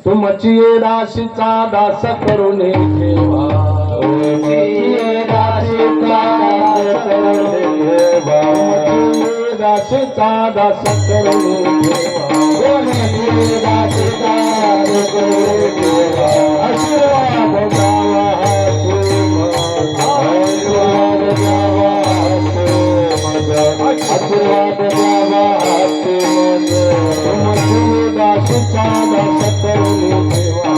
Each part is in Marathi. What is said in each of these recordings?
तुमची राशीचा दास करून ठेवा, राशीचा दास करून ठेवा, आशीर्वाद द्यावा आशीर्वाद द्यावा तुमची दाशीचा दास करून ठेवा,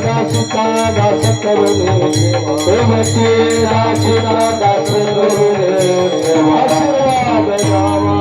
राशीचा दास करून ठेवा, तुमची राशीचा दास करून ठेवा, आशीर्वाद द्यावा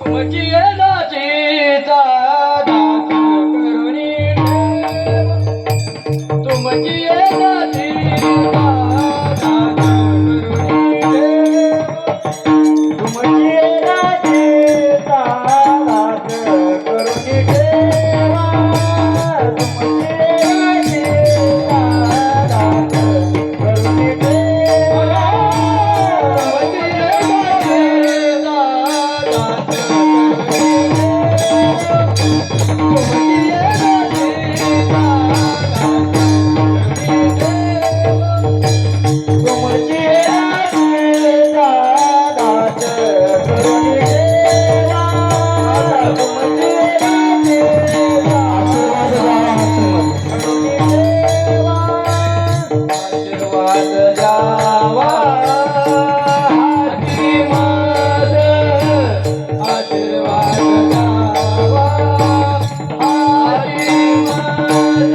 तुमची येदाचीचा दास करुणी ठेवा. तुमची येदाचीचा दास करुणी ठेवा. तुमची येदाचीचा दास करुणी ठेवा. तुमची येदाचीचा दास करुणी ठेवा. तुमची येदाचीचा आशीर्वाद द्यावा हाती माझ. आशीर्वाद द्यावा हाती माझ.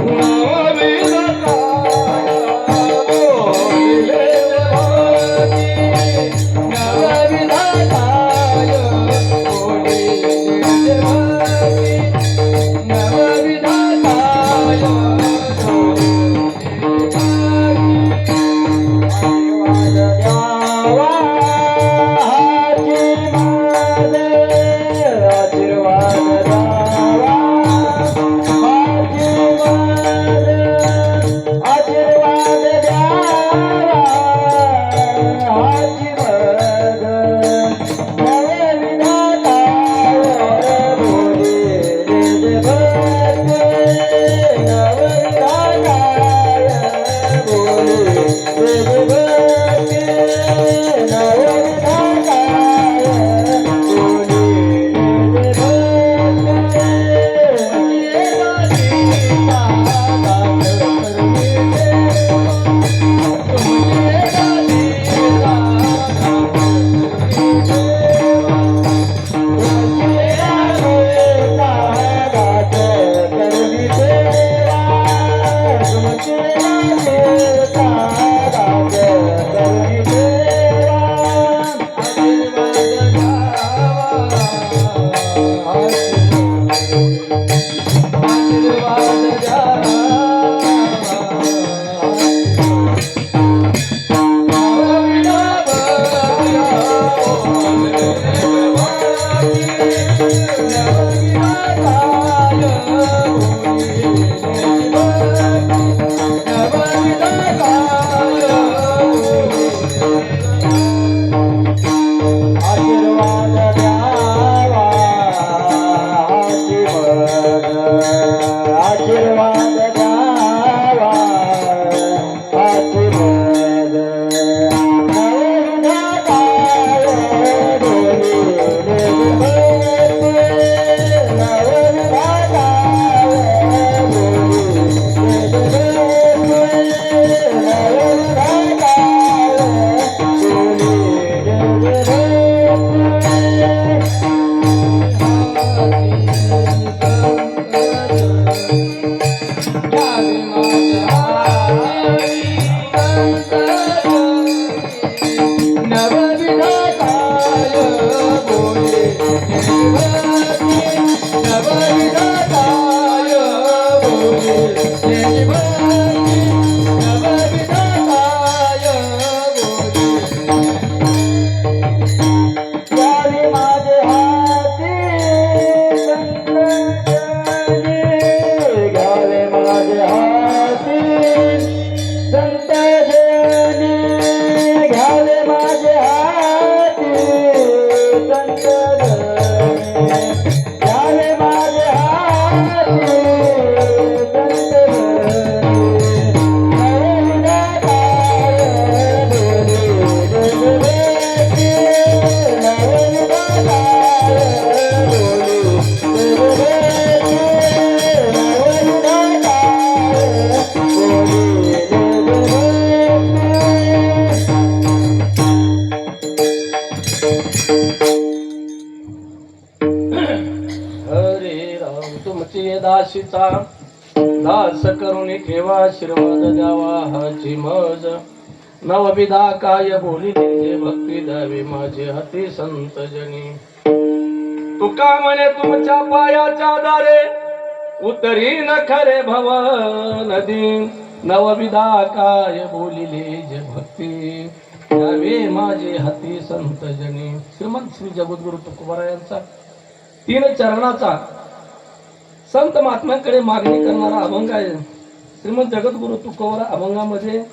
नवविध काय बोलिले देवाची. नवविध काय बोलिले देवाची. नवविध काय आशीर्वाद द्यावा हाती माझ. आशीर्वाद द्यावा हाती माझ. आशीर्वाद द्यावा हाती माझ. नवविधाताय बोलिले देवाचे. नवविधाताय बोलिले देवाचे. नवविधाताय बोलिले देवाचे. आशीर्वाद द्यावा हाती माझ. आशीर्वाद द्यावा हाती माझ. नवविधाताय बोलिले देवाचे. नवविधाताय बोलिले देवाचे. नवविधाताय बोलिले देवाचे. नवविधाताय बोलिले देवाचे. नवविधाताय बोलिले देवाचे. नवविधाताय बोलिले. घ्यावे माझे हाती संतजनी. घ्यावे माझे हाती संतजनी. घ्यावे माझे हाती संतजनी. घ्यावे माझे हाती दासीचा दास करून ठेवा. आशीर्वाद द्यावा हाची मज. नवविधा काय बोलिले भक्ती द्यावी माझे हाती संत जनी. तुका म्हणे तुमच्या पायाच्या दारे उतरी न खरे भव नदी. नवविधा काय बोलिले जे भक्ती द्यावे माझे हाती संत जनी. श्रीमंत श्री जगद्गुरु तुकोबाराय यांचा 3 चरणाचा संत महात्म्यांकडे मागणी करणारा अभंग आहे. श्रीमंत जगद्गुरु तुकोबारा अभंगामध्ये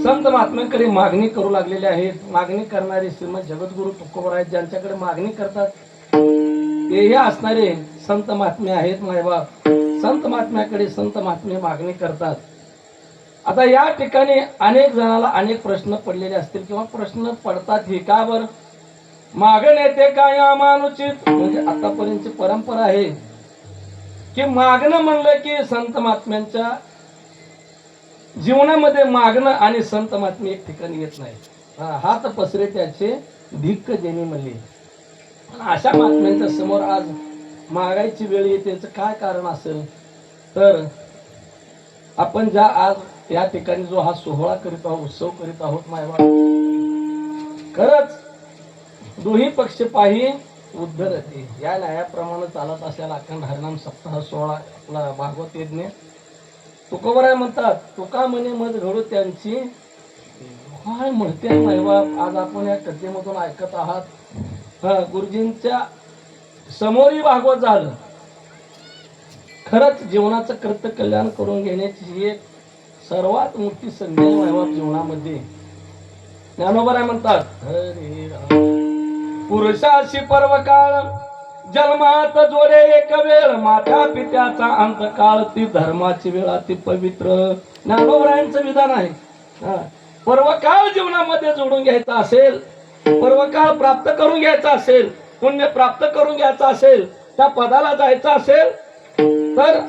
संत महात्म्यांकडे मागणी करू लागलेले आहेत. मागणी करणारे श्रीमंत जगद्गुरु तुकोबार आहेत. ज्यांच्याकडे मागणी करतात तेही असणारे संत महात्मे आहेत. मायबाप संत महात्म्याकडे संत महात्मे मागणी करतात. आता या ठिकाणी अनेक जणाला अनेक प्रश्न पडलेले असतील किंवा प्रश्न पडतात हे का बर मागणे ते काय अमानुचित. म्हणजे आतापर्यंतची परंपरा आहे की मागणं म्हणलं की संत महात्म्यांच्या जीवनामध्ये मागणं आणि संत महात्मे एक ठिकाणी येत नाही. हात पसरे त्याचे धिक्क देणे म्हणले. अशा महात्म्यांच्या समोर आज मागायची वेळ येते. त्याचं काय कारण असेल तर आपण ज्या आज या ठिकाणी जो हा सोहळा करीत आहोत उत्सव करीत आहोत मायबा खरंच दोन्ही पक्ष पाही उद्धरते या न्यायाप्रमाणे चालत असलेला अखंड हरिनाम सप्ताह सोहळा आपला भागवत यज्ञ तुकोबाराय म्हणतात तुका म्हणे मज घडू त्यांची काय म्हणते मायबाप. आज आपण या कथेमधून ऐकत आहात गुरुजींच्या समोरही भागवत झालं. खरंच जीवनाचं कर्तव्य कल्याण करून घेण्याची ही एक सर्वात मोठी संधी आहे मायबाप जीवनामध्ये. ज्ञानोबाराय म्हणतात हरे राम पुरुषाशी पर्व काळ जन्मात जोडे एक वेळ माता पित्याचा अंतकाळ ती धर्माची वेळ अति पवित्र. ज्ञानोबरायांचं विधान आहे. पर्वकाळ जीवनामध्ये जोडून घ्यायचा असेल पर्वकाळ प्राप्त करून घ्यायचा असेल पुण्य प्राप्त करून घ्यायचं असेल त्या पदाला जायचं असेल तर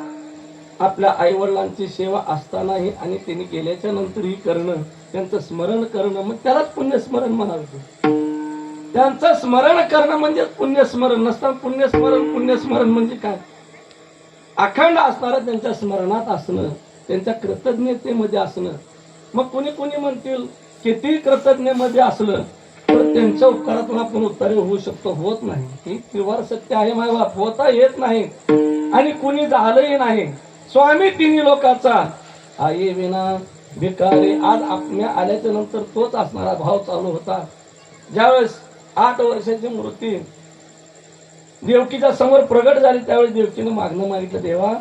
आपल्या आईवडिलांची सेवा असतानाही आणि त्यांनी गेल्याच्या नंतरही करणं त्यांचं स्मरण करणं मग त्यालाच पुण्यस्मरण म्हणावं. त्यांचं स्मरण करणं म्हणजे पुण्यस्मरण नसतं. पुण्यस्मरण म्हणजे काय अखंड असणारं त्यांच्या स्मरणात असणं त्यांच्या कृतज्ञतेमध्ये असणं. मग कुणी म्हणतील किती कृतज्ञतेमध्ये असलं तर त्यांच्या उपकारातून आपण उत्तरे होऊ शकतो. होत नाही. ही त्रिवार सत्य आहे मायबाप. होता येत नाही आणि कुणी झालंही नाही. स्वामी तिन्ही लोकाचा आई विना भिकारी. आज आपल्या आल्याच्या नंतर तोच असणारा भाव चालू होता. ज्यावेळेस 8 वर्षाची मूर्ती देवकीच्या समोर प्रगट झाली त्यावेळी देवकीने मागणं मागितलं देवा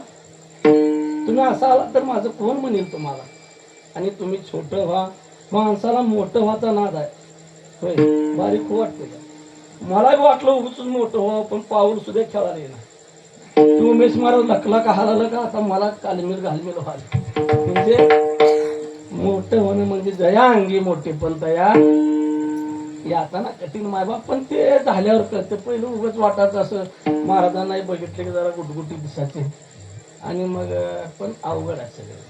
तुम्ही असा आला तर माझं कोण म्हणेल तुम्हाला आणि तुम्ही छोटं व्हा. माणसाला मोठं व्हायचा नाद आहे होय बारीक वाटते. मला वाटलं उगच मोठं व्हावं पण पाऊल सुद्धा खेळायला येणार. तू उमेश महाराज लकला का हलालं का आता मला कालमीर घालमीर व्हाल. म्हणजे मोठं होणं म्हणजे जया अंगी मोठे पण तया यातना कठीण मायबाप. पण ते झाल्यावर कळते. पहिलं उगच वाटायचं असं महाराजांनाही बघितले की जरा गुटगुटी दिसायचे आणि मग पण अवघड आहे सगळं.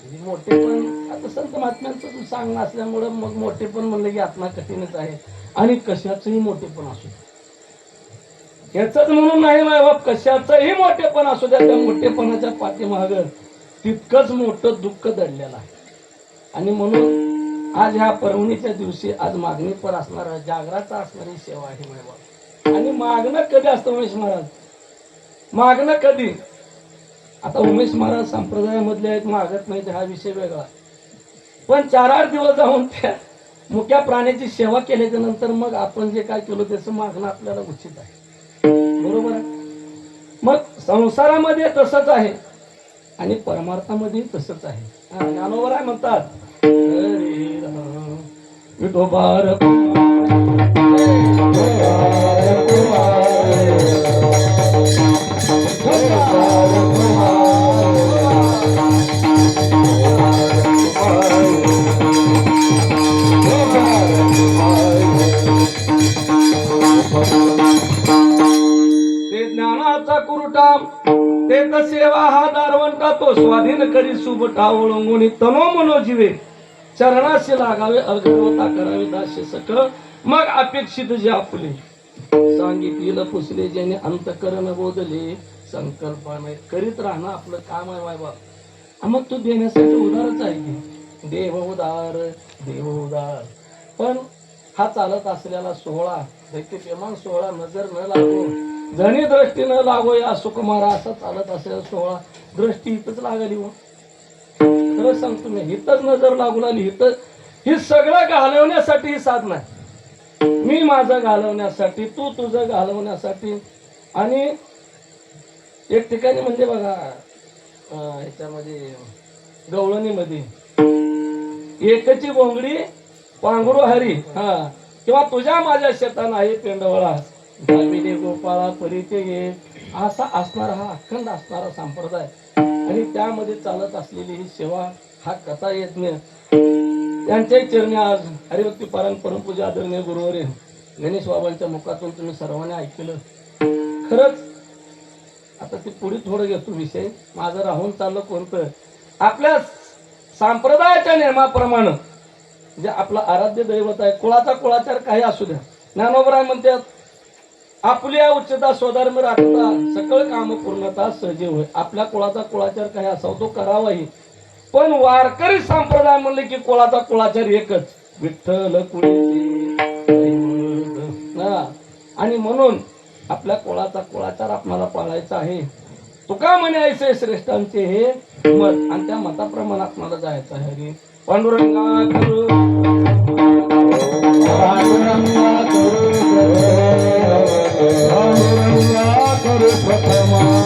म्हणजे मोठे पण आता संत महात्म्यांचं सांगणं असल्यामुळं मग मोठे पण म्हणलं की यातना कठीणच आहे आणि कशाचंही मोठे पण असू द्या याच म्हणून नाही मायबाप कशाचंही मोठे पण असू द्या त्या मोठेपणाच्या पाठीमाग तितकंच मोठं दुःख दडलेलं आहे. आणि म्हणून आज ह्या पर्वणीच्या दिवशी आज मागणी पर असणारा जागराचा असणारी सेवा आहे मायबाप. आणि मागणं कधी असतं उमेश महाराज मागणं कधी आता उमेश महाराज संप्रदायामधले आहेत मागत नाहीत हा विषय वेगळा. पण 4-8 दिवस जाऊन त्या मुक्या प्राण्याची सेवा केल्याच्या नंतर मग आपण जे काय केलं त्याचं मागणं आपल्याला उचित आहे. बरोबर आहे. मग संसारामध्ये तसंच आहे आणि परमार्थामध्ये तसंच आहे. ज्ञानोबराय म्हणतात हरे राम विठोबार ज्ञानाचा कुरुटा ते सेवा हा दारवंटा तो स्वाधीन करी सुबटा ओळंगुनी तनो मनो जीवे चरणाशी लागावे अगरवता करावे दास्य सकळ मग अपेक्षित जे आपले सांगितलेलं पुसले ज्याने अंतकरण बोधले संकल्पाने करीत राहणं आपलं काम आहे बाबा. मग तू देण्यासाठी उदारच आहे की देव उदार देव उदार. पण हा चालत असलेला सोहळा दैत्यपेमान सोहळा नजर न लागो जणी दृष्टी न लागो या सुकुमारा असा चालत असलेला सोहळा दृष्टी इथंच लागली हो. खरं सांगतो मी इथंच नजर लागून आली. इथं ही सगळं घालवण्यासाठी ही साधना आहे. मी माझं घालवण्यासाठी तू तुझं घालवण्यासाठी. आणि एक ठिकाणी म्हणजे बघा ह्याच्यामध्ये गवळणीमध्ये एकची बोंगडी पांघरू हरी हा किंवा तुझ्या माझ्या शेतात आहे पेंडवळा दामिनी गोपाळा परिते ये असा असणारा हा अखंड असणारा संप्रदाय. आणि त्यामध्ये चालत असलेली ही सेवा हा कथा यज्ञ त्यांच्या चरणी आज हरिभक्ती पारायण परमपूजा आदरणीय गुरुवरे गणेश बाबांच्या मुखातून तुम्ही सर्वांनी ऐकलं. खरंच आता ते पुढे थोडं घेतो विषय. माझं राहून चाललं कोणतं आपल्या संप्रदायाच्या नियमाप्रमाणे जे आपलं आराध्य दैवत आहे कुळाचा कुळाचार काही असू द्या. ज्ञानोबराय म्हणतात आपल्या उच्चता स्वधर्म राखता सकळ काम पूर्णता सहजी होय. आपल्या कुळाचा कुळाचार काही असावा तो करावाही. पण वारकरी संप्रदाय म्हणले की कुळाचा कुळाचार एकच विठ्ठल कुळी. आणि म्हणून आपल्या कुळाचा कुळाचार आपल्याला पाळायचा आहे. तुका म्हणे ऐसे श्रेष्ठांचे हे मत आणि त्या मताप्रमाणे आपल्याला जायचं आहे. पांडुरंगा करू पांडुरंगा करू प्रथमान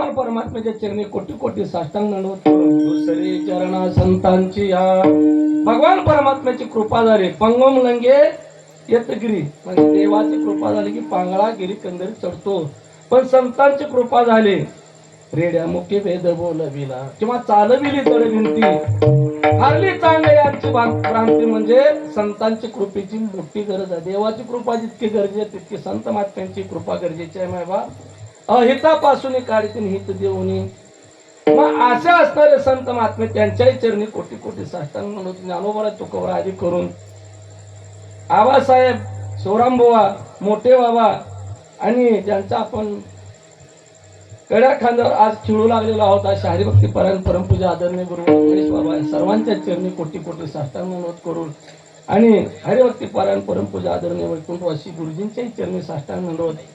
भगवान परमात्म्याच्या चरणी कोटी कोटी साष्टांग दंडवत करून दुसरे चरणा संतांची या भगवान परमात्म्याची कृपा झाली. पंगम लंगे यतगिरी म्हणजे देवाची कृपा झाली की पांगळा गिरी कंदरी चढतो. पण संतांची कृपा झाली रेड्या मुखे वेद बोलविला किंवा चालविली तड भिंती हारली चांग यांची क्रांती. म्हणजे संतांची कृपेची मोठी गरज आहे. देवाची कृपा जितकी गरजेची आहे तितकी संत महात्म्यांची कृपा गरजेची आहे. माय बाप अहितापासून काढतील हित देऊनी. मग अशा असणारे संत महात्मे त्यांच्याही चरणी कोटी कोटी साष्टांग म्हणून ज्ञानोबा तुकोबा आदी करून आबासाहेब सोरामबुवा मोठे बाबा आणि ज्यांचा आपण कड्या खांद्यावर आज खिळू लागलेलो आहोत अशा हरिभक्ती परायण परमपूजा आदरणीय गुरु गणेश बाबा सर्वांच्या चरणी कोटी कोटी साष्टांग नमस्कार करून आणि हरिभक्ती परायण परमपूजा आदरणीय वैकुंठवासी गुरुजींच्याही चरणी साष्टांग नमस्कार.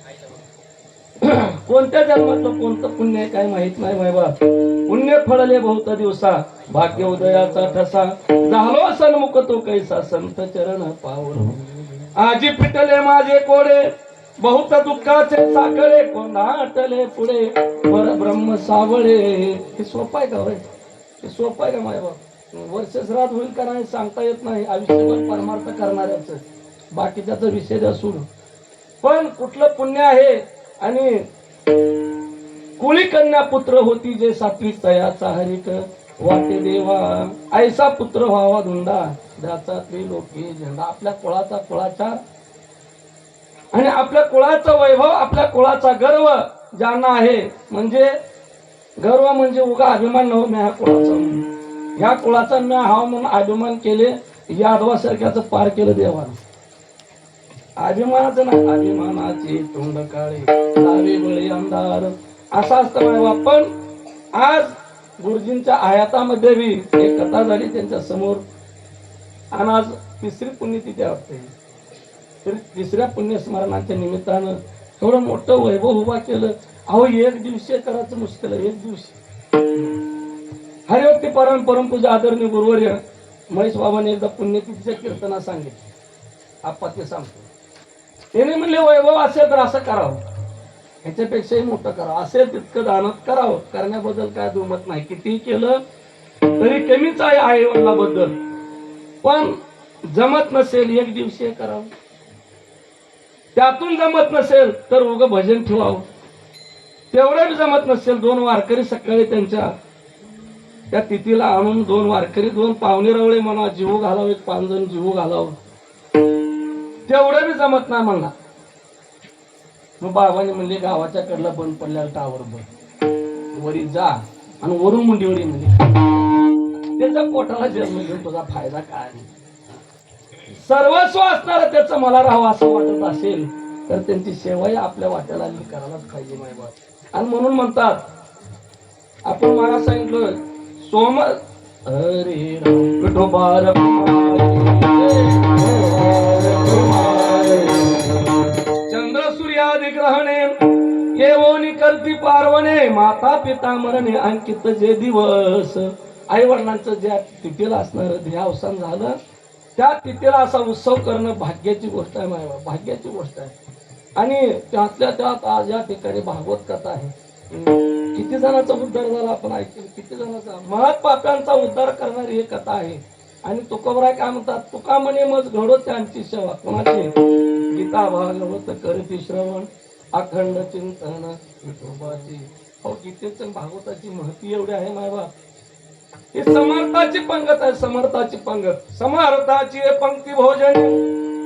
कोणत्या जन्मातलं कोणतं पुण्य आहे काय माहित नाही बाबा. पुण्य फळले बहुत दिवसा भाग्य उदयाचा ठसा झालो सन्मुख तो कैसा संत चरण पावलो. आजी पिटले माझे कोडे बहुत दुःखाचे साखळे कोंडाटले पुढे परब्रह्म सावळे. हे सोपं आहे का रे? हे सोपं आहे का माझ्या बाबा? वर्ष श्राद्ध होईल का नाही सांगता येत नाही. आयुष्यभर परमार्थ करणाऱ्याच बाकीच्याचा विषय असून पण कुठलं पुण्य आहे. आणि कुळी कन्या पुत्र होती जे सात्विक तयाचा हरिक वाटे देवा ऐसा पुत्र व्हावा धुंडा ज्याचा त्रिलोकी झेंडा. आपल्या कुळाचा कुळाचार आणि आपल्या कुळाचा वैभव आपल्या कुळाचा गर्व ज्यांना आहे. म्हणजे गर्व म्हणजे उगा अभिमान नव मी ह्या कुळाचा ह्या कुळाचा मी हा म्हणून अभिमान केले. यादवासारख्याचं पार केलं देवानं. अभिमानाचं नाही अभिमानाचे तोंड काळे दावे बळी अंधार असा असतं मायवा. पण आज गुरुजींच्या आयातामध्ये बी एक कथा झाली त्यांच्या समोर आणि आज तिसरी पुण्यतिथी वाटते. तर तिसऱ्या पुण्यस्मरणाच्या निमित्तानं थोडं मोठं वैभव उभा केलं. अहो एक दिवशी करायचं मुश्किल आहे. एक दिवशी हरिभक्ती परायण परमपूजा आदरणीय गुरुवर्य महेश बाबांनी एकदा पुण्यतिथीच्या कीर्तना सांगितलं. आप्पा ते सांगतो. त्याने म्हणले वैभव असेल तर असं करावं ह्याच्यापेक्षाही मोठं करावं असेल तितकं दानत करावं. करण्याबद्दल काय दुमत नाही. कितीही केलं तरी कमीच आहे आई वडिलाबद्दल. पण जमत नसेल एक दिवशी करावं. त्यातून जमत नसेल तर उग भजन ठेवावं. तेवढं जमत नसेल 2 वारकरी सकाळी त्यांच्या त्या तिथीला आणून 2 वारकरी 2 पाहुणे रवळे म्हणा जीव घालावं. एक 5 जण जीव घालावं. तेवढं बी जमत नाही म्हणला. मग बाबाने म्हणले गावाच्या कडला बंद पडल्याला टावर बंद वरी जा आणि वरून मुंडीवरी म्हणजे त्याच्या पोटाला जन्म घेऊन तुझा फायदा काय. सर्वस्व असणार त्याचं मला राहावं असं वाटत असेल तर त्यांची सेवाही आपल्या वाट्याला करायलाच पाहिजे माहिती. आणि म्हणून म्हणतात आपण मला सांगितलं सोम हरे राम विठोबा चंद्र सूर्यादि ग्रहणे येवोनी करती पार्वणे माता पिता मरणे अंकित जे दिवस. आई वडिलांचं ज्या तिथीला असणार देहावसान झालं त्या तिथीला असा उत्सव करणं भाग्याची गोष्ट आहे मायवा. भाग्याची गोष्ट आहे. आणि त्यातल्या त्यात आज या ठिकाणी भागवत कथा आहे. किती जणांचा उद्धार झाला आपण ऐकलं. किती जणांचा महत् पाप्यांचा उद्धार करणारी ही कथा आहे. आणि तुकोबराय काय म्हणतात तुका म्हणे मग घडो त्यांची सेवा कोणाची गीता भागवत करती श्रवण अखंड चिंतन विठोबाची. हो गीतेचं भागवताची महती एवढी आहे मायबा. ही समर्थाची पंगत आहे. समर्थाची पंगत समर्थाची पंक्ती भोजन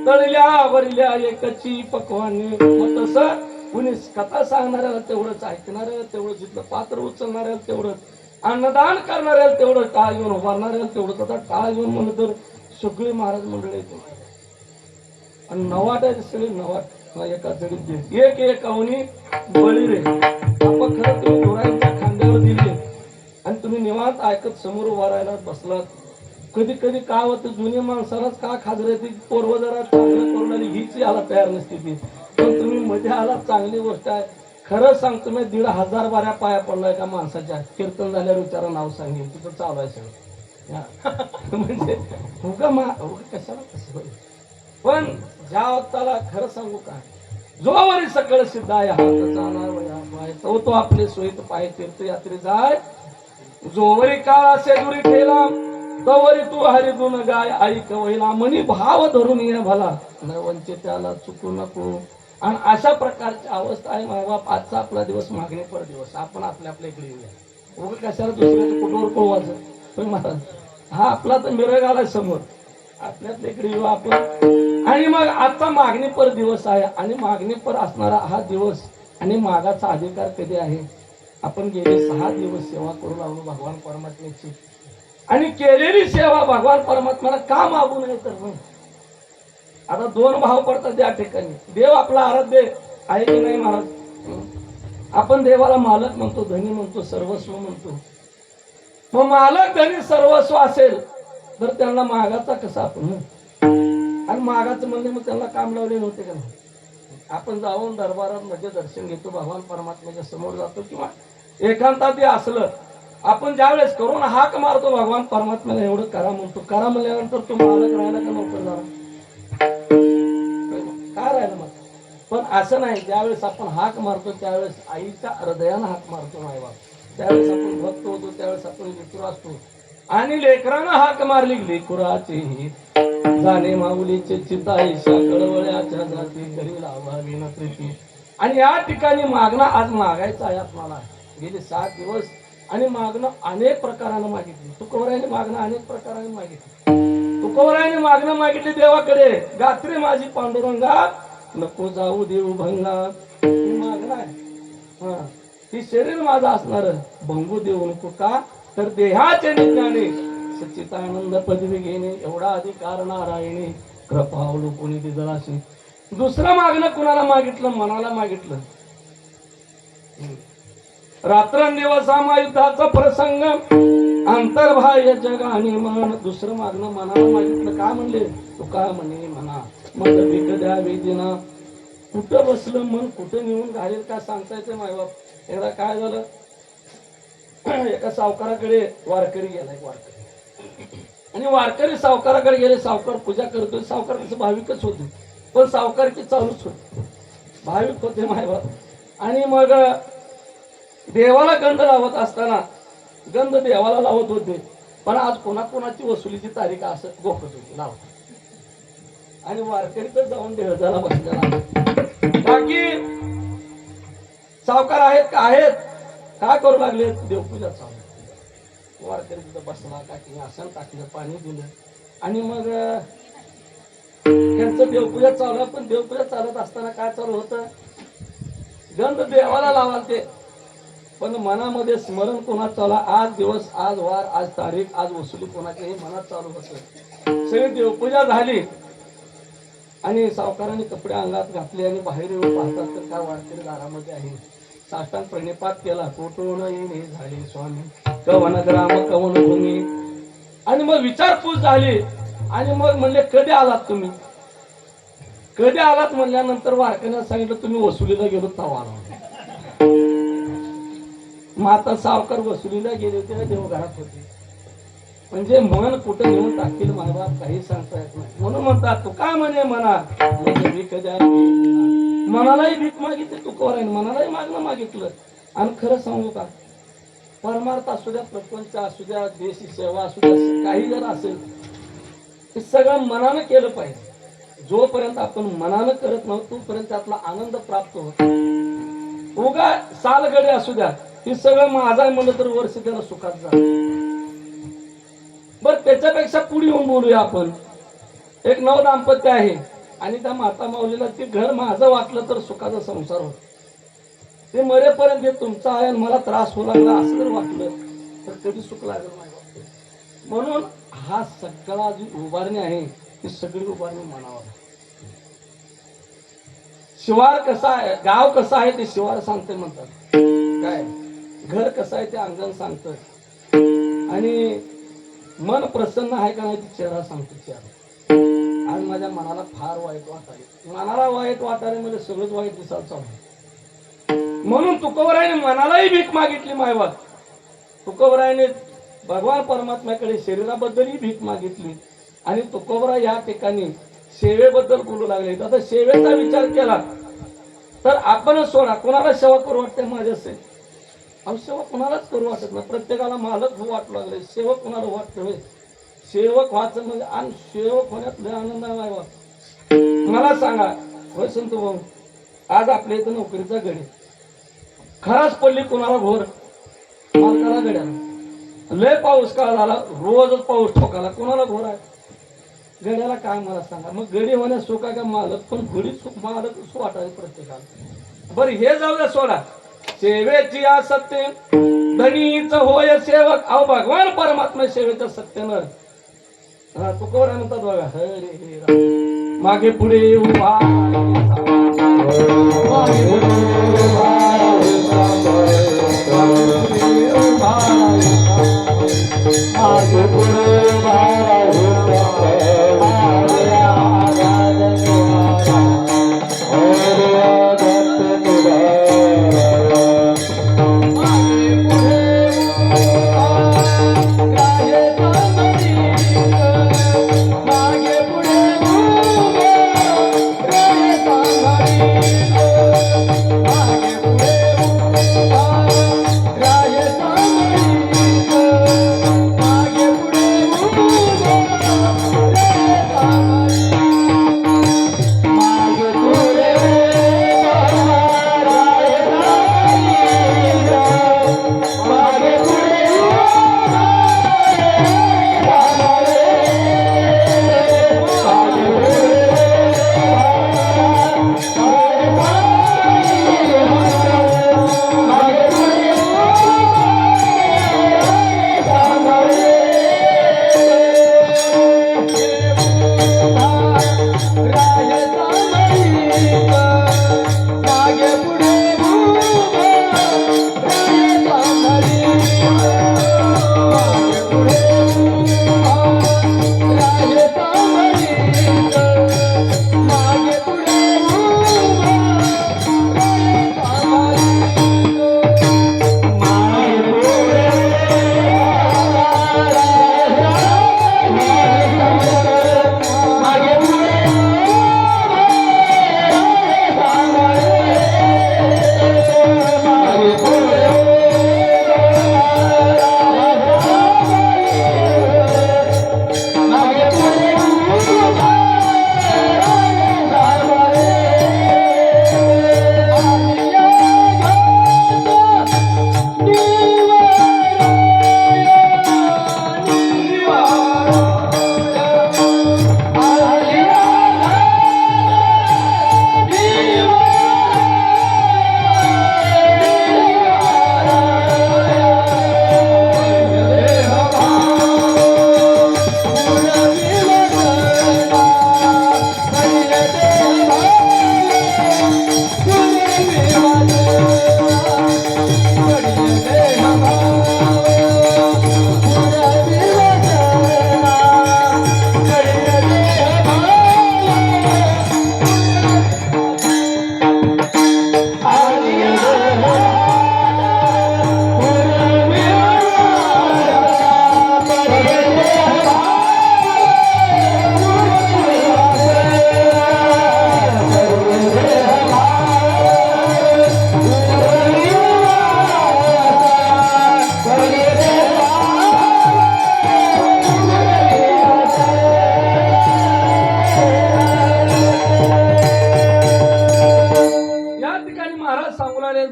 तळल्या वरल्या एकची पकवानी. मग तसं कुणी कथा सांगणाऱ्याला तेवढंच ऐकणाऱ्याला तेवढं जिथलं पात्र उचलणाऱ्याला तेवढंच अन्नदान करणाऱ्याला तेवढं टाळ घेऊन उभारणाऱ्याला तेवढंच. आता टाळ घेऊन म्हणलं तर सगळी महाराज मंडळी येते आणि नवाट आहे सगळे नवाट एका जडीत एक एक अवनी बळी रे. आपण खरं तुम्ही घोड्यांच्या खांद्यावर दिली आणि तुम्ही निवांत ऐकत समोर उभा राहायला बसलात. कधी कधी काय होतं जुन्या माणसालाच का खाजरे ती पोरव जरा चांगलं करून आली हीच याला तयार नसते ती. पण तुम्ही मध्ये आला चांगली गोष्ट आहे. खरं सांगतो मी 1,500 बाऱ्या पाया पडलाय का माणसाच्या. कीर्तन झाल्यावर विचारा नाव सांगेल तिथं चालू आहे सगळं. म्हणजे कशाला कसं. पण ज्या वक्ताला खरं सांगू का जोवरी सकळ सिद्ध आहे हात जाणार तो आपले सोयीत पाय तीर्थयात्री जाय, जोवरी काळ असे दुरी ठेला तवरी तू हरी गुण गाय ऐक वैला मनी भाव धरून ये भला न वंचित त्याला चुकू नको. आणि अशा प्रकारची अवस्था आहे मायबाप. आजचा आपला दिवस मागणी पर दिवस. आपण आपल्या इकडे येऊया. उगा कशाला दुसऱ्याचं कुठवर पोवायचं. पण महाराज हा आपला तर मिरग आलाय समोर. आपल्यातल्या इकडे येऊ आपण. आणि मग आजचा मागणी पर दिवस आहे. आणि मागणी पर असणारा हा दिवस आणि मागाचा अधिकार कधी आहे. आपण गेले 6 दिवस सेवा करू लागलो भगवान परमात्म्याची. आणि केलेली सेवा भगवान परमात्म्याला का मागू नये तर मग आता 2 भाव पडतात या ठिकाणी. देव आपला आराध्य आहे की नाही महाराज. आपण देवाला मालक म्हणतो, धनी म्हणतो, सर्वस्व म्हणतो. मग मालक धनी सर्वस्व असेल तर त्यांना मागाचा कसा आपण. आणि मागाचं म्हणजे मग त्यांना काम लावले नव्हते का नाही. आपण जाऊन दरबारात मध्ये दर्शन घेतो, भगवान परमात्म्याच्या समोर जातो किंवा एकांतात असलं आपण ज्यावेळेस करून हाक मारतो भगवान परमात्म्याला एवढं करा म्हणतो. करा म्हणल्यानंतर तो मालक राहिला का नोकर झाला काय राहिलं मग. पण असं नाही. ज्यावेळेस आपण हाक मारतो त्यावेळेस आईच्या हृदयानं हाक मारतो मायबाप. त्यावेळेस आपण भक्त होतो, त्यावेळेस आपण लेकरू असतो. आणि लेकरानं हाक मारली लेकुराची जाणे माऊलीचे चिताईशा कळवळ्याच्या जाती करी लावावी न प्रीती. आणि या ठिकाणी मागणं आज मागायचं आहे आपल्याला. गेले 7 दिवस आणि मागणं अनेक प्रकारानं मागितली. तुकोबरायाने मागणं अनेक प्रकाराने मागितली. तुकोबरायाने मागणं मागितली देवाकडे. गात्री माझी पांडुरंगा नको जाऊ देऊ भंगा. ही मागणं आहे. ही शरीर माझं असणार भंगू देऊ नको का तर देहाचे निज्ञाने सच्चिदानंद पदवी घेणे एवढा अधिकार नारायणी कृपा अवलोकुनी दिजलाशी. दुसरं मागणं कुणाला मागितलं. मनाला मागितलं. रात्रंदिवस युद्धाचा प्रसंग अंतर्बाह्य जग आणि मन. दुसरं मागणं मनाला मागितलं. काय म्हणले तुका म्हणे म्हणा मग भीक द्यावी दिना. कुठं बसलं मन कुठं नेऊन घालेल का सांगता येते मायबाप. एकदा काय झालं एका सावकाराकडे वारकरी गेलाय. वारकरी आणि वारकरी सावकाराकडे गेले. सावकार पूजा करतोय. सावकार कसं भाविकच होते पण सावकारकी चालूच होते. भाविक होते मायबाप. आणि मग देवाला गंध लावत असताना गंध देवाला लावत होते पण आज कोणाकोणाची वसुलीची तारीख असं गोखत होती लावत. आणि वारकरी तर जाऊन देवळाला बसलेला. बाकी सावकार आहेत का आहेत काय करू लागले देवपूजा चालू. वारकरी तिथं बसला टाकली आसन टाकलं पाणी दिलं आणि मग त्यांचं देवपूजा चालू. पण देवपूजा चालत असताना काय चालू होतं गंध देवाला लावालते पण मनामध्ये स्मरण कोणाचं चालू. आज दिवस आज वार आज तारीख आज वसुली कोणाची हे मनात चालू होतं. सगळी देवपूजा झाली आणि सावकाराने कपडे अंगात घातले आणि बाहेर येऊन पाहतात तर काय वारकरी दारामध्ये आहे. साष्टांग प्रणिपात केला. कोटून येणे झाले स्वामी कवन ग्राम कवन भूमी. आणि मग विचारपूस झाली आणि मग म्हणले कधी आलात तुम्ही. कधी आलात म्हणल्यानंतर वारकऱ्यांना सांगितलं तुम्ही वसुलीला गेलो तवा आला. मग आता सावकार वसुलीला गेले होते देवघरात होते. म्हणजे मन कुठं नेऊन टाकील मायबाप काही सांगता येत नाही. म्हणून म्हणतात तू काय म्हणे म्हणा भीक द्या. मनालाही भीक मागितली तुकोबरायाने. मनालाही मागणं मागितलं. आणि खरं सांगू का परमार्थ असू द्या प्रपंच असू द्या देशी सेवा असू द्या काही जर असेल ते सगळं मनानं केलं पाहिजे. जोपर्यंत आपण मनानं करत नव्हतो तोपर्यंत त्यातला आनंद प्राप्त होतो. उगा सालगडे असू द्या हे सगळं माझा आहे म्हणलं तर वर्ष त्याला सुखात झालं. बर त्याच्यापेक्षा पुढे येऊन बोलूया आपण. एक नव दाम्पत्य आहे आणि त्या माता माऊलीला ते घर माझं वाटलं तर सुखाचा संसार होतो. ते मरेपर्यंत तुमचा आहे आणि मला त्रास होऊ लागला असं जर वाटलं तर कधी सुख लागेल नाही. म्हणून हा सगळा जी उभारणी आहे ती सगळी उभारणी मनावर. शिवार कसा आहे गाव कसं आहे ते शिवार सांगते म्हणतात. काय घर कसं आहे ते अंगण सांगतं. आणि मन प्रसन्न आहे का नाही ते चेहरा सांगतो. चेहरा आज माझ्या मनाला फार वाईट वाटाले. मनाला वाईट वाटाले म्हणजे सगळंच वाईट दिसायला चालू. म्हणून तुकोबरायाने मनालाही भीक मागितली मायबाप. तुकोबरायाने भगवान परमात्म्याकडे शरीराबद्दलही भीक मागितली. आणि तुकोबराय या ठिकाणी सेवेबद्दल बोलू लागले. आता सेवेचा विचार केला तर आपणच सोडा. कोणाला सेवा करू वाटते माझ्या से अहो सेवा कोणालाच करू वाटत नाही. प्रत्येकाला मालक हो वाटू लागले. सेवक कोणाला वाटतं सेवक व्हायचं म्हणजे आणि सेवक होण्यात लय आनंद आहे बा. मला सांगा होय संत भाऊ, आज आपल्या इथं नोकरीचा गडी खराच पडली कोणाला घोर मालकाला गड्याला. लय पाऊस काळ झाला, रोजच पाऊस ठोकाला, कोणाला घोर आहे गड्याला. काय मला सांगा मग गडी होण्यास सुखा का मालक, पण घोडी सुख मालक वाटायला प्रत्येकाला. बरं हे जाऊ द्या सोडा. सेवेची आसक्ती धनीच होय सेवक. अहो भगवान परमात्मा सेवेच्या सत्यानं तुकोर म्हणतात बघा, हरे राम मागे पुढे उभा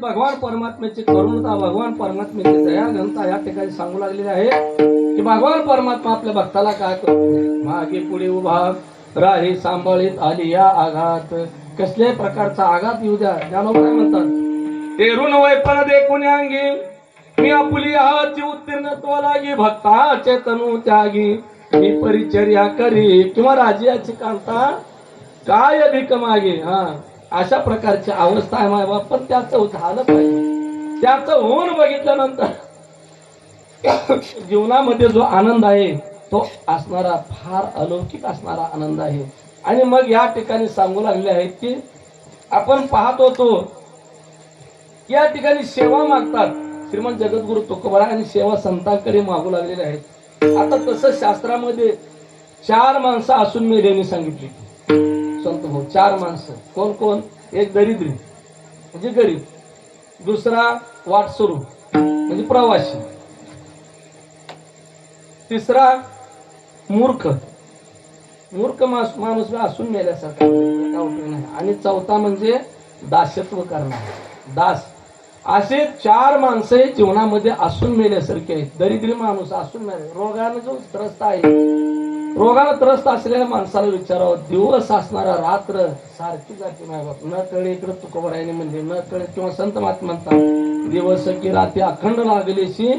भगवान परमात्म्याची करुणता, भगवान परमात्म्याची दया घनता या ठिकाणी सांगू लागलेली आहे की भगवान परमात्मा आपल्या भक्ताला काय करतो. मागे पुढे उभा राही सांभाळीत आली या आघात. कसल्याही प्रकारचा आघात येऊ द्या. ज्ञानोबा काय म्हणतात, तेरून वैपण देखून अंगी मी आपुली हाची उत्तीर्ण तो लागी. भक्ताचे तनु त्यागी मी परिचर्या करी किंवा राजियाची कांता काय भीक मागे. अशा प्रकारची अवस्था आहे माझ्या बाप. पण त्याचं झालं पाहिजे. त्याचं होऊन बघितल्यानंतर जीवनामध्ये जो आनंद आहे तो असणारा फार अलौकिक असणारा आनंद आहे. आणि मग या ठिकाणी सांगू लागले आहेत की आपण पाहत होतो या ठिकाणी सेवा मागतात श्रीमंत जगद्गुरु तुकोबा आणि सेवा संतांकडे मागू लागलेले आहेत. आता तसं शास्त्रामध्ये 4 माणसं असून मी रेणी सांगितली. संत भाऊ 4 माणसं कोण कोण. एक दरिद्री, म्हणजे गरीब, दुसरा वाटसरू म्हणजे प्रवासी, तिसरा मूर्ख, मूर्ख माणूस असून मेल्यासारखा नाही, आणि चौथा म्हणजे दासत्व करणार दास. असे 4 माणसे जीवनामध्ये असून मेल्यासारखे आहेत. दरिद्री माणूस असून मेले, रोगाने जो त्रस्त आहे, रोगाने त्रस्त असलेल्या माणसाला विचारावं, दिवस असणारा रात्र सारखी जाते माय बाप, न कळे इकडे तुकोबरायाने म्हणले, न कळे किंवा संत महात्मा म्हणतात, दिवस की रात्री अखंड लागलेशी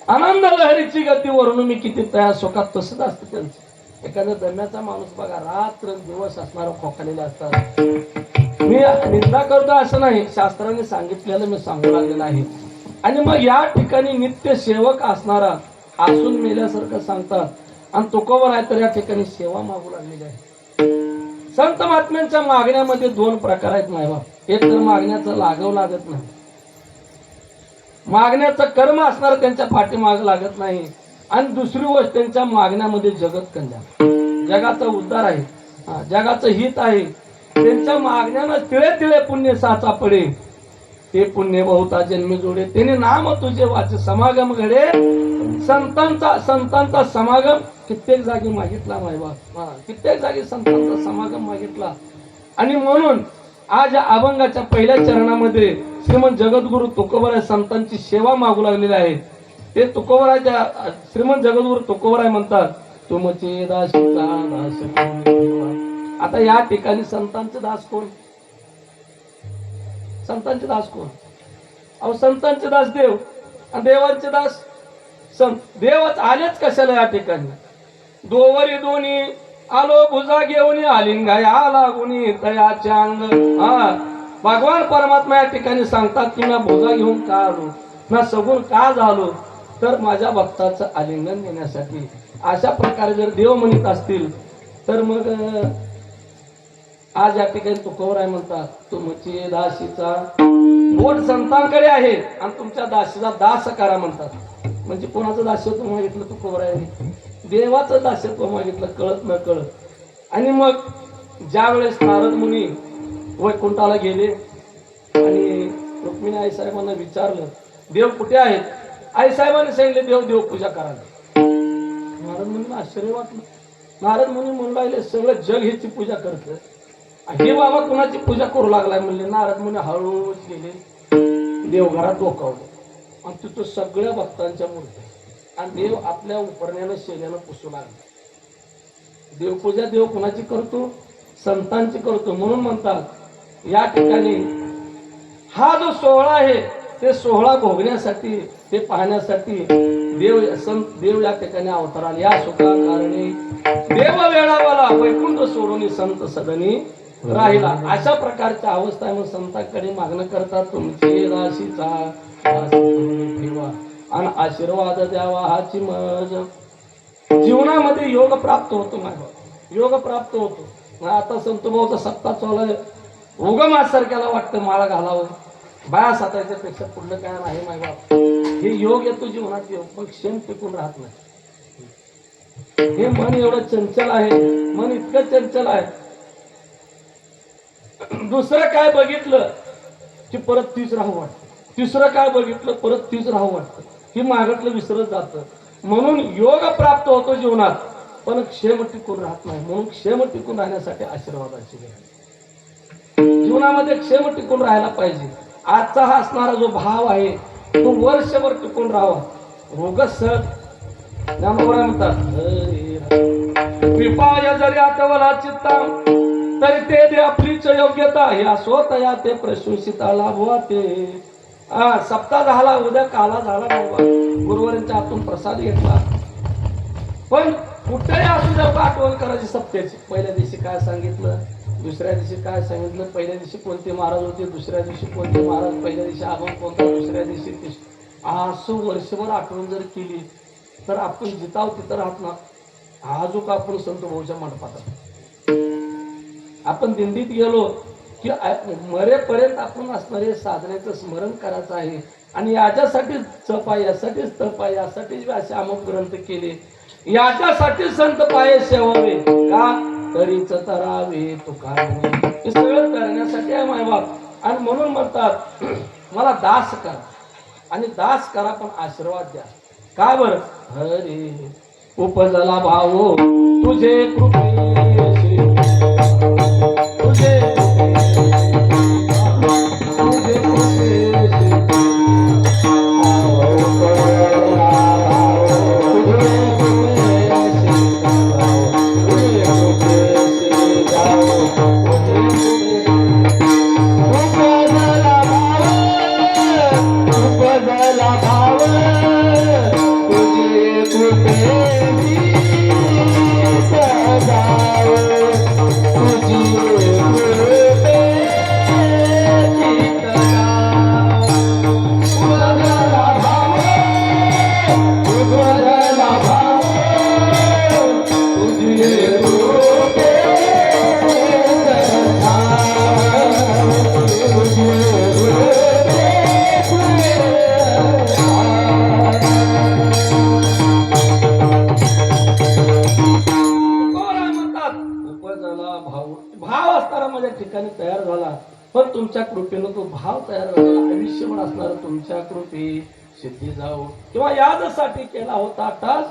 आनंद लहरीची गती वरून मी किती तयार सुखात. तसंच असतं त्यांचं. एखाद्या दम्याचा माणूस बघा, रात्र दिवस असणारा खोकलेले असतात. मी निंदा करतो असं नाही, शास्त्राने सांगितलेलं मी सांगू लागलेलं आहे. आणि मग या ठिकाणी नित्य सेवक असणारा असून मेल्यासारखं सांगतात, आणि तुकोबर आहे तर या ठिकाणी सेवा मागू लागलेली आहे. संत महात्म्यांच्या मागण्यामध्ये 2 प्रकार आहेत मायबाप. एक तर मागण्याचं लागावं लागत नाही, मागण्याचं कर्म असणार त्यांच्या पाठीमाग लागत नाही, आणि दुसरी गोष्ट त्यांच्या मागण्यामध्ये जगत कल्याण, जगाचा उद्धार आहे, जगाचं हित आहे. त्यांच्या मागण्यानं तिळे तिळे पुण्य साचा पडे, ते पुण्य बहुता जन्मी जोडे, त्याने नाम तुझे वाचे समागम घडे. संतांचा समागम कित्येक जागी मागितला मायबाप, कित्येक जागी संतांचा समागम मागितला. आणि म्हणून आज या अभंगाच्या पहिल्या चरणामध्ये श्रीमंत जगद्गुरु तुकोबराय संतांची सेवा मागू लागलेली आहे. ते तुकोबरायच्या श्रीमंत जगद्गुरु तुकोबराय म्हणतात, तुमचे दासीचा दास कोण. आता या ठिकाणी संतांचे दास कोण, संतांचे दास कोण? अहो संतांचे दास देव, आणि देवांचे दास संत. देवच आलेच कशाला या ठिकाणी, दोवरी दोन्ही आलो भुजा घेऊन आलिंगा या लागुनी तयाचे अंग. भगवान परमात्मा या ठिकाणी सांगतात की मी भुजा घेऊन का आलो, मी सगुण का झालो, तर माझ्या भक्ताचं आलिंगन देण्यासाठी. अशा प्रकारे जर देव म्हणत असतील तर मग आज या ठिकाणी तुकोबराय म्हणतात, तुमची दासीचा बोट संतांकडे आहे आणि तुमच्या दासीचा दास करा म्हणतात. म्हणजे कोणाचं दासत्व मागितलं तुकोबरायाने, देवाचं दासत्व मागितलं, कळत न कळत. आणि मग ज्या वेळेस नारद मुनी वैकुंठाला गेले आणि रुक्मिणी आई साहेबांना विचारलं देव कुठे आहेत, आई साहेबांनी सांगितले देव देवपूजा करायला. नारद मुनीला आश्चर्य वाटलं. नारद मुनी म्हणू लागले सगळं जग ह्याची पूजा करतं, हे बाबा कुणाची पूजा करू लागलाय म्हणले. नारद मुनी हळूच गेले, देवघरात डोकावलं, आणि तिथं सगळ्या भक्तांच्या मूर्त्या, आणि देव आपल्या उपरण्यानं शेल्यानं पुसू लागला. देवपूजा देव कुणाची करतो, संतांची करतो. म्हणून म्हणतात या ठिकाणी हा जो सोहळा आहे ते सोहळा भोगण्यासाठी, ते पाहण्यासाठी देव या ठिकाणी अवतराला. या सुखा कारणे देव वेळावाला वैकुंठ सोडून संत सदनी राहिला. अशा प्रकारच्या अवस्था मग संतांकडे मागणं करतात, तुमची राशीचा ठेवा आणि आशीर्वाद द्यावा हाची मज. जीवनामध्ये योग प्राप्त होतो, माझा योग प्राप्त होतो. आता संत भाऊचा सप्ताह चालू आहे, उगम सारख्याला वाटतं माळा घालावं, बाया सातायच्या पेक्षा पुढलं काय नाही माय बाप. हे योग येतो जीवनात, योग पण क्षण टिकून राहत नाही. हे मन एवढं चंचल आहे, मन इतकं चंचल आहे, दुसरं काय बघितलं की परत तीच राहू वाटतं, तिसरं काय बघितलं परत तीच राहू वाटतं, ही मागतलं विसरत जातं. म्हणून योग प्राप्त होतो जीवनात, पण क्षेम टिकून राहत नाही. म्हणून क्षेम टिकून राहण्यासाठी आशीर्वादाची गरज. जीवनामध्ये क्षेम टिकून राहायला पाहिजे. आजचा हा असणारा जो भाव आहे तो वर्षभर टिकून राहावा. रोगच ज्ञानोबराय म्हणतात, कृपाय जरी आठवला चित्ता तरी ते दे आपलीच योग्यता, या स्वतः ते प्रशंसिता लाभवा ते. सप्ताह झाला, उद्या काला झाला बाबा, गुरुवारांच्या हातून प्रसाद घेतला, पण कुठेही असू द्या आठवण करायची सप्त्याची. पहिल्या दिवशी काय सांगितलं, दुसऱ्या दिवशी काय सांगितलं, पहिल्या दिवशी कोणते महाराज होते, दुसऱ्या दिवशी कोणते महाराज, पहिल्या दिवशी अभंग कोणता, दुसऱ्या दिवशी असं वर्षभर आठवण जर केली तर आपण जिताव तिथं राहत ना. हा जो का आपण संत भाऊच्या मंडपात आपण दिंडीत गेलो की मरेपर्यंत आपण असणारे साधनेचं स्मरण करायचं आहे. आणि याच्यासाठी जप आहे, यासाठीच तप आहे, यासाठीच असे अमुक ग्रंथ केले, याच्यासाठी संत पाये सेवावे का तरीच तरावे तुका. हे सगळं करण्यासाठी आहे मायबाप. आणि म्हणून म्हणतात मला दास करा आणि दास करा पण आशीर्वाद द्या. का बर? हरी उपजला भाऊ तुझे कृपेशी, तुझे तुझे कृपेशी ठिकाणी तयार झाला. पण तुमच्या कृपेनं तो भाव तयार झाला. आयुष्यभर असणार तुमच्या कृपे सिद्धी जाऊ किंवा यादसाठी केला होता टास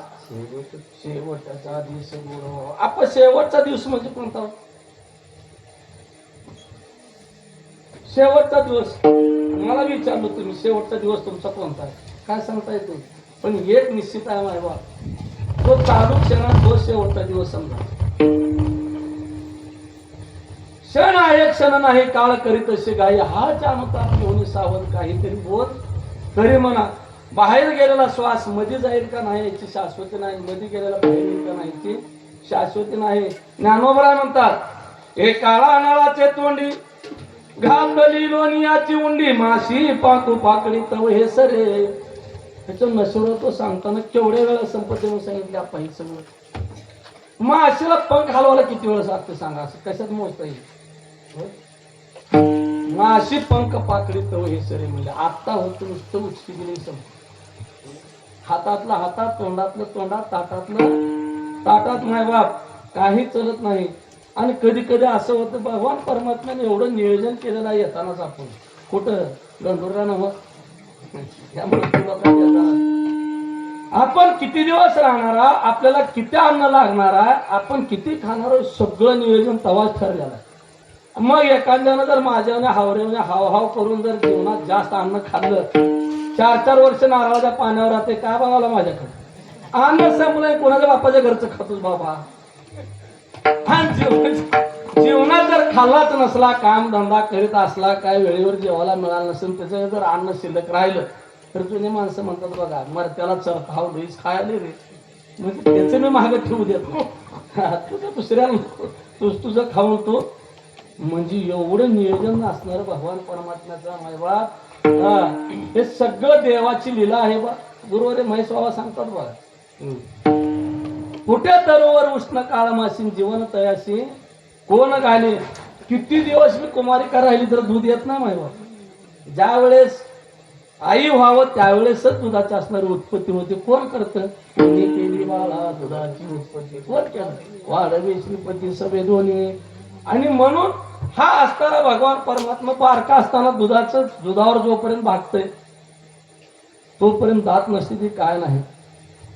शेवटचा दिवस गुरु. आपण शेवटचा दिवस म्हणजे कोणता? शेवटचा दिवस मला विचारलो तुम्ही शेवटचा दिवस तुमचा कोणता आहे? काय सांगता येतो? पण एक निश्चित आहे माय बाप, तो चालू क्षणात तो शेवटचा दिवस समजा. क्षण आहे क्षण नाही काळ करीत असे गाई, हा जाणता कोणी सावध काहीतरी बोल तरी म्हणा. बाहेर गेलेला श्वास मध्ये जाईल का नाही याची शाश्वती नाही, मध्ये गेलेला बाहेर येईल का नाही याची शाश्वती नाही. ज्ञानोबराय म्हणतात, हे काळा नळाचे तोंडी घातली लोणियाची उंडी, माशी पाकू पाकडी तव हे सरे. त्याचं नशिब तो सांगताना केवढ्या वेळा संपत्ती म्हणून सांगितले आपण हे सगळं. माशीला पंख हलवायला किती वेळ लागते सांगा, असं कशात मोजता येईल? माशी पंख पाकडी तव हे सरे म्हणजे आता होतं नुसतं उचकी दिली संप. हातातलं हातात, तोंडातलं तोंडात, ताटातलं ताटात नाही बाप, काही चलत नाही. आणि कधी कधी असं होतं भगवान परमात्म्याने एवढं नियोजन केलेलं आहे येतानाच आपण कुठं गंधुरा नव्ह. आपण किती दिवस राहणार, आपल्याला किती अन्न लागणार आहे, आपण किती खाणार, सगळं नियोजन तवाच ठरलेलं आहे. मग एखाद्यानं जर माझ्याने हावरेने हावहाव करून जर जीवनात जास्त अन्न खाल्लं, 4-4 वर्ष नारळाच्या पाण्यावर राहते, काय बघावलं माझ्याकडे अन्न संपलंय, कोणाच्या बापाच्या घरचं खातोच बाबा. जीवनात जर खाल्लाच नसला, काम धंदा करीत असला, काय वेळेवर जेवायला मिळालं नसेल, त्याचं जर अन्न शिल्लक राहिलं तर जुने माणसं म्हणतात बघा, मरत्याला चरखाव लईच खायले रे, म्हणजे त्याचं मी मागं ठेवू देतो, तुझं दुसऱ्याला तुझं खाऊन तो. म्हणजे एवढं नियोजन असणार भगवान परमात्म्याचा मायबाप. हे सगळं देवाची लीला आहे बा. गुरुवारी महेश बाबा सांगतात बघा, कुठे तरोवर उष्ण काळ मासी जीवन तयाशी कोण घाले. किती दिवस मी कुमारिका राहिली तर दूध येत ना मायबाप. ज्या वेळेस आई व्हावं त्यावेळेसच दुधाची असणारी उत्पत्ती होते. कोण करतं? केली बाळा दुधाची उत्पत्ती कोण केलं? वाढवी श्रीपती सभे दोन्ही. आणि म्हणून हा असताना भगवान परमात्मा बारका असताना दुधावर जोपर्यंत भागतय तोपर्यंत दात नसते ती काय नाही.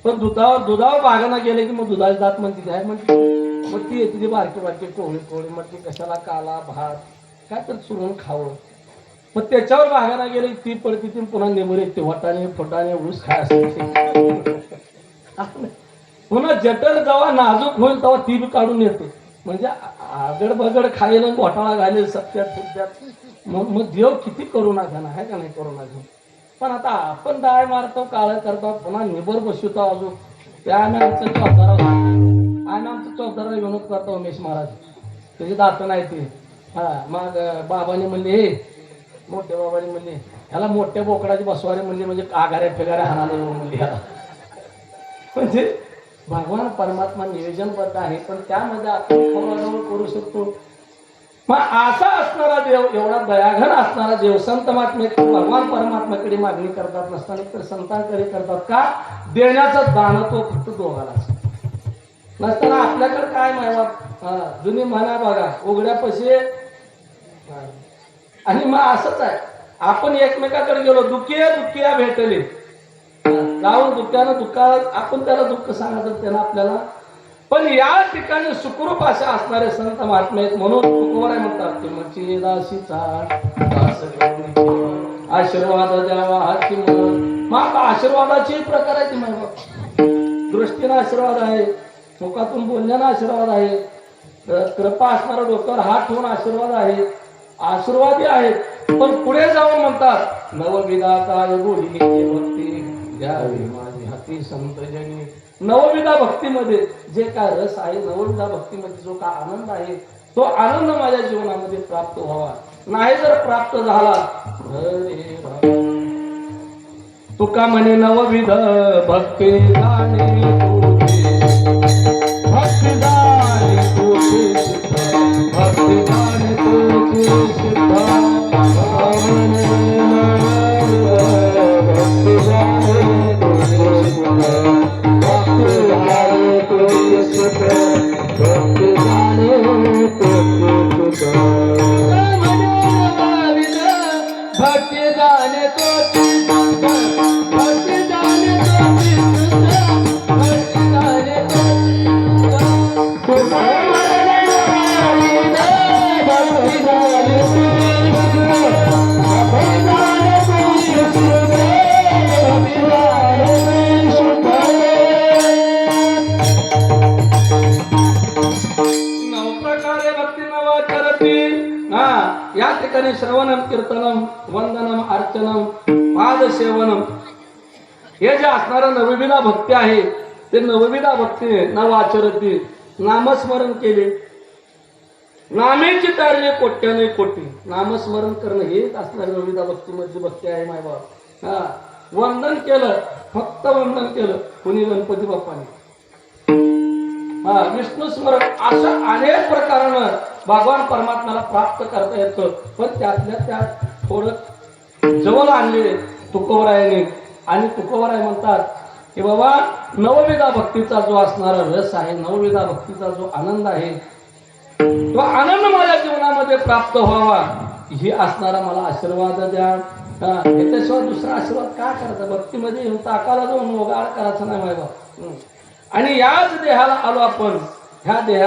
पण दुधावर भागायला गेले की मग दुधाचे दात म्हणते काय म्हणते, मग ती येते ती बारकी बारकी कोवळी कोवळी, मग ती कशाला काला भात काय तर चुरून खावं. मग त्याच्यावर भागायला गेले ती पडती ती पुन्हा नेमरे येते, वटाणे फटाणे ऊस खाय असते. पुन्हा जटर जेव्हा नाजूक होईल तेव्हा ती बी काढून येते. म्हणजे आगड बगड खायला घोटाळा घालेल सत्यात सत्यात. मग देव किती करुणा घ्या ना, आहे का नाही करुणा घेऊन. पण आता आपण डाय मारतो, काळ करतो, पुन्हा निबर बसवतो अजून. त्या आम्ही आमचं चौदारा विनोद करतो उमेश महाराज, त्याची दात नाही ते. हा मग बाबाने म्हणले, हे मोठ्या बाबाने म्हणले ह्याला मोठ्या बोकडाची बसवारे म्हणले, म्हणजे आगाऱ्या फेगाऱ्या हाणाले म्हणले ह्याला. म्हणजे भगवान परमात्मा नियोजनबद्ध आहे, पण त्यामध्ये आपण खबरदार करू शकतो. मग असा असणारा देव, एवढा दयाघन असणारा देव, संत महात्मे भगवान परमात्म्याकडे मागणी करतात नसताना तर संतांकडे करतात का? देण्याचं दान तो फक्त दोघाला नसताना आपल्याकडे काय मायवा. जुनी म्हणा बघा, उघड्या पैसे आणि मग असंच आहे, आपण एकमेकाकडे गेलो, दुखिया भेटले, जाऊन दुःखानं दुःखा आपण त्याला दुःख सांगायचं त्यानं आपल्याला. पण या ठिकाणी सुखरूप असे असणारे संत महात्मे आहेत, म्हणून तुकोबाराय म्हणतात तुमची दासीचा दास करून आशीर्वाद द्यावा हाती म्हणून. मग आशीर्वादाचे प्रकार आहेत मग, दृष्टीनं आशीर्वाद आहे, मुखातून बोलण्यानं आशीर्वाद आहे, कृपा असणारा डोक्यावर हात ठेवून आशीर्वाद आहे, आशीर्वादी आहेत. पण पुढे जाऊन म्हणतात नवविधा काय बोली भक्ती द्यावी माझी हाती संत जनी. नवविधा भक्तीमध्ये जे काय रस आहे, नवविधा भक्तीमध्ये जो काय आनंद आहे, तो आनंद माझ्या जीवनामध्ये प्राप्त व्हावा. नाही जर प्राप्त झाला हरे राम. तुका म्हणे नवविध भक्ती जाणे तुझे, भक्ती जाणे तुझे सिद्ध, भक्ती जाणे तुझे सिद्ध, भक्ती जाणे तुझे सिद्ध, भक्ती जाणे तुझे सिद्ध, भक्ती जाणे तुझे सिद्ध. भक्ती जाणे तुझे या ठिकाणी श्रवणम कीर्तनम वंदनम अर्चनम पादसेवनम हे जे असणारं नवविधा भक्ती आहे, ते नवविधा भक्ती नवाचरती नामस्मरण केले, नामेची तारली कोट्याने कोटी, नामस्मरण करणं हेच असणारी नवविधा भक्तीमधली भक्ती आहे मायबाप. हा, वंदन केलं, फक्त वंदन केलं कुणी गणपती बाप्पाने, विष्णू स्मरण, अशा अनेक प्रकारानं भगवान परमात्म्याला प्राप्त करता येतं. पण त्यातल्या त्यात थोडं जवळ आणले तुकोबरायाने. आणि तुकोबराय म्हणतात की बाबा नवविधा भक्तीचा जो असणारा रस आहे, नवविधा भक्तीचा जो आनंद आहे, तो आनंद माझ्या जीवनामध्ये प्राप्त व्हावा, ही असणारा मला आशीर्वाद द्या. याच्याशिवाय दुसरा आशीर्वाद काय करायचा? भक्तीमध्ये येऊन ताकाला जाऊन वगाळ करायचा नाही बाबा. आणि याच देहाला आलो आपण, ह्या देहा